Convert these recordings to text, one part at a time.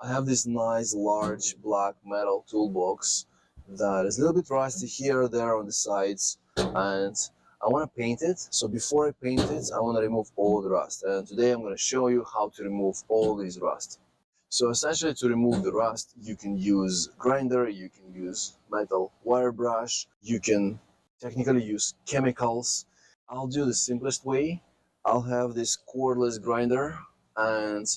I have this nice large black metal toolbox that is a little bit rusty here or there on the sides, and I want to paint it. So before I paint it, I want to remove all the rust, and today I'm going to show you how to remove all this rust. So essentially, to remove the rust, you can use grinder, you can use metal wire brush, you can technically use chemicals. I'll do the simplest way. I'll have this cordless grinder, and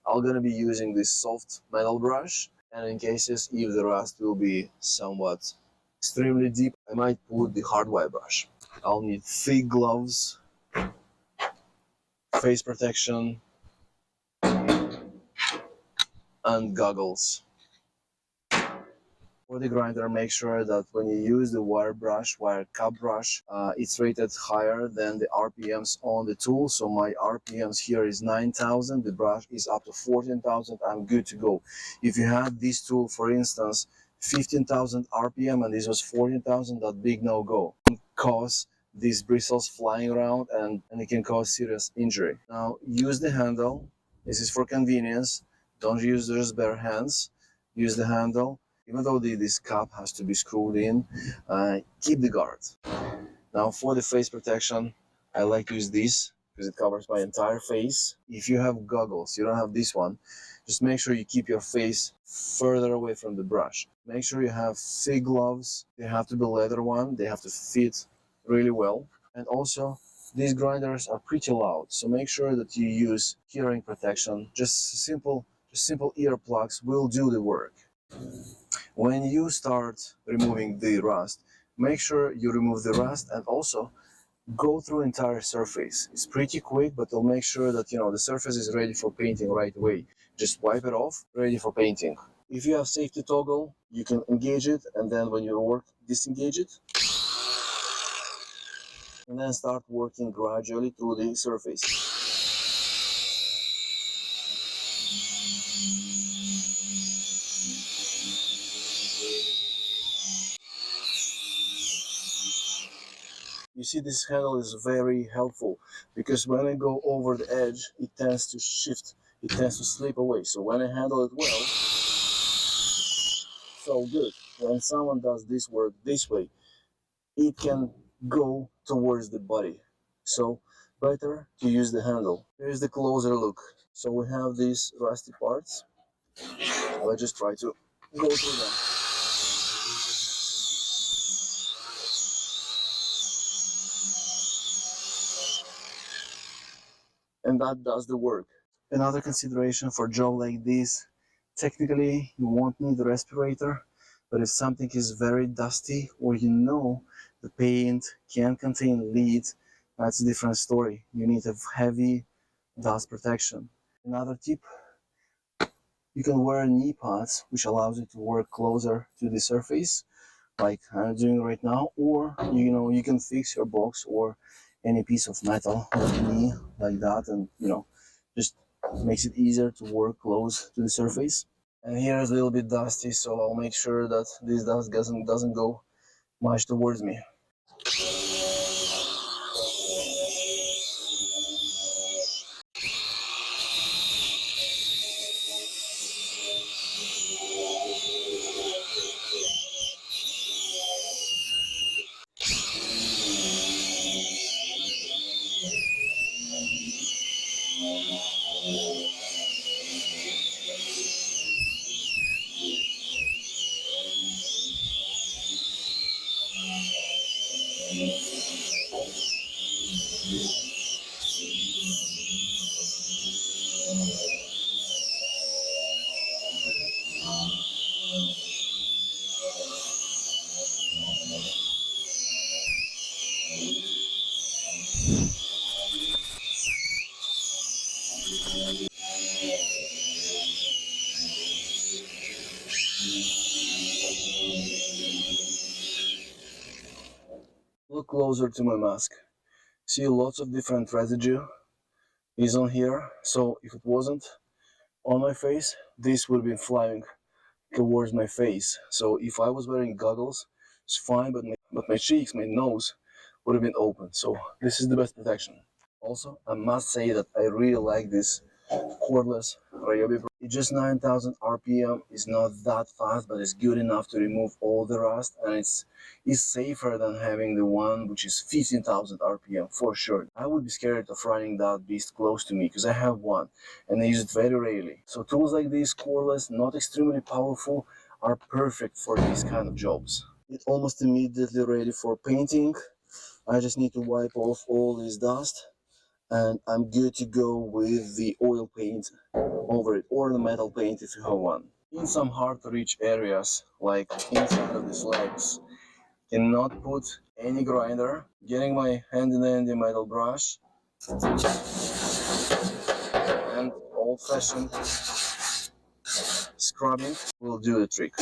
I'm gonna be using this soft metal brush, and in cases if the rust will be somewhat extremely deep, I might put the hard wire brush. I'll need thick gloves, face protection, and goggles. For the grinder, make sure that when you use the wire cup brush, it's rated higher than the RPMs on the tool. So my RPMs here is 9,000, the brush is up to 14,000, I'm good to go. If you had this tool, for instance, 15,000 RPM and this was 14,000, that big no-go. It can cause these bristles flying around and it can cause serious injury. Now use the handle, this is for convenience, don't use just bare hands, use the handle. Even though this cap has to be screwed in, keep the guard. Now for the face protection, I like to use this because it covers my entire face. If you have goggles, you don't have this one, just make sure you keep your face further away from the brush. Make sure you have thick gloves. They have to be leather one, they have to fit really well. And also, these grinders are pretty loud, so make sure that you use hearing protection. Just simple earplugs will do the work. When you start removing the rust, make sure you remove the rust and also go through entire surface. It's pretty quick, but it'll make sure that the surface is ready for painting right away. Just wipe it off, ready for painting. If you have safety toggle, you can engage it, and then when you work, disengage it. And then start working gradually through the surface. You see, this handle is very helpful because when I go over the edge, it tends to shift, it tends to slip away. So when I handle it well, so good. When someone does this work this way, it can go towards the body. So better to use the handle. Here's the closer look. So we have these rusty parts. Let's just try to go through them. And that does the work. Another consideration for a job like this, technically you won't need a respirator, but if something is very dusty or the paint can contain lead, that's a different story. You need a heavy dust protection. Another tip, you can wear knee pads, which allows you to work closer to the surface, like I'm doing right now, or you can fix your box or any piece of metal on the knee like that, and just makes it easier to work close to the surface. And here is a little bit dusty, so I'll make sure that this dust doesn't go much towards me. Look closer to my mask. See, lots of different residue is on here, so if it wasn't on my face, this would be flying towards my face. So if I was wearing goggles, it's fine, but my cheeks, my nose would have been open. So this is the best protection. Also, I must say that I really like this cordless Ryobi. It's just 9,000 RPM. It's not that fast, but it's good enough to remove all the rust, and it's safer than having the one which is 15,000 RPM for sure. I would be scared of running that beast close to me because I have one and I use it very rarely. So tools like this, cordless, not extremely powerful, are perfect for these kind of jobs. It's almost immediately ready for painting. I just need to wipe off all this dust and I'm good to go with the oil paint over it, or the metal paint if you have one. In some hard to reach areas like inside of these legs, cannot put any grinder. Getting my handy metal brush and old-fashioned scrubbing will do the trick.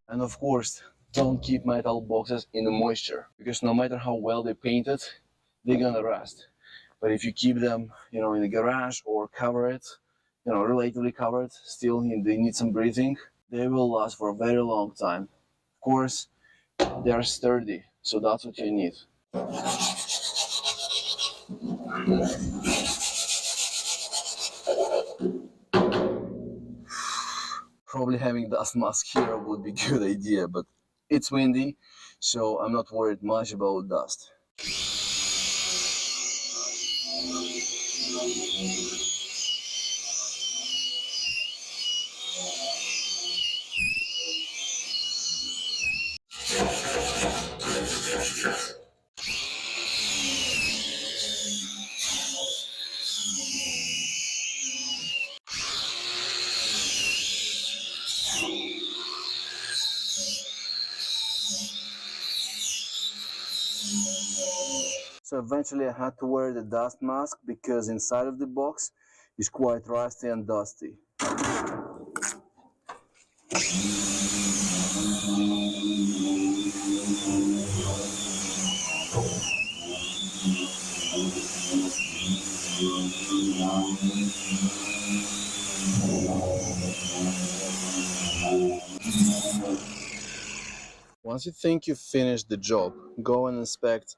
And of course, don't keep metal boxes in the moisture, because no matter how well they painted, they're gonna rust. But if you keep them, in the garage or cover it, relatively covered, still they need some breathing, they will last for a very long time. Of course, they are sturdy, so that's what you need. Probably having dust mask here would be a good idea, but it's windy, so I'm not worried much about dust. So eventually I had to wear the dust mask because inside of the box is quite rusty and dusty. Once you think you've finished the job, go and inspect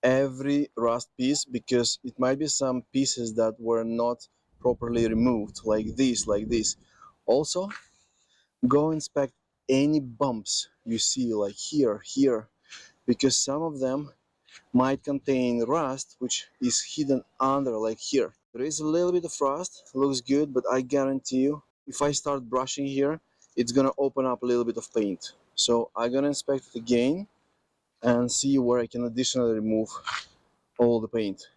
every rust piece, because it might be some pieces that were not properly removed, like this. Also, go inspect any bumps you see, like here, because some of them might contain rust which is hidden under, like here. There is a little bit of rust, looks good, but I guarantee you, if I start brushing here, it's gonna open up a little bit of paint. So I'm gonna inspect it again and see where I can additionally remove all the paint.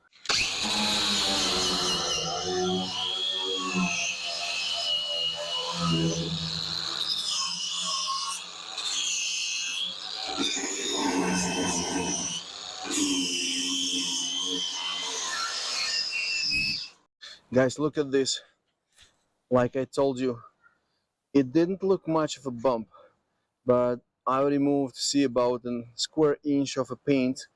Guys, look at this. Like I told you, it didn't look much of a bump, but I removed, see, about a square inch of a paint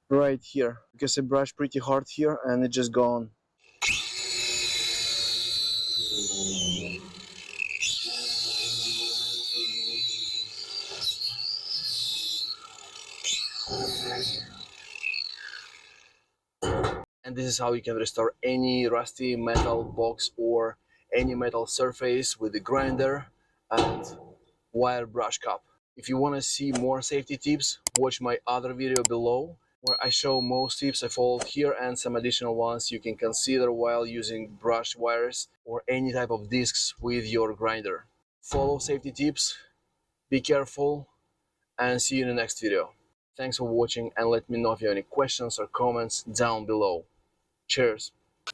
right here, because I brushed pretty hard here and it just gone. And this is how you can restore any rusty metal box or any metal surface with the grinder and wire brush cup. If you want to see more safety tips, watch my other video below, where I show most tips I followed here and some additional ones you can consider while using brush wires or any type of discs with your grinder. Follow safety tips, be careful, and see you in the next video. Thanks for watching, and let me know if you have any questions or comments down below. Cheers!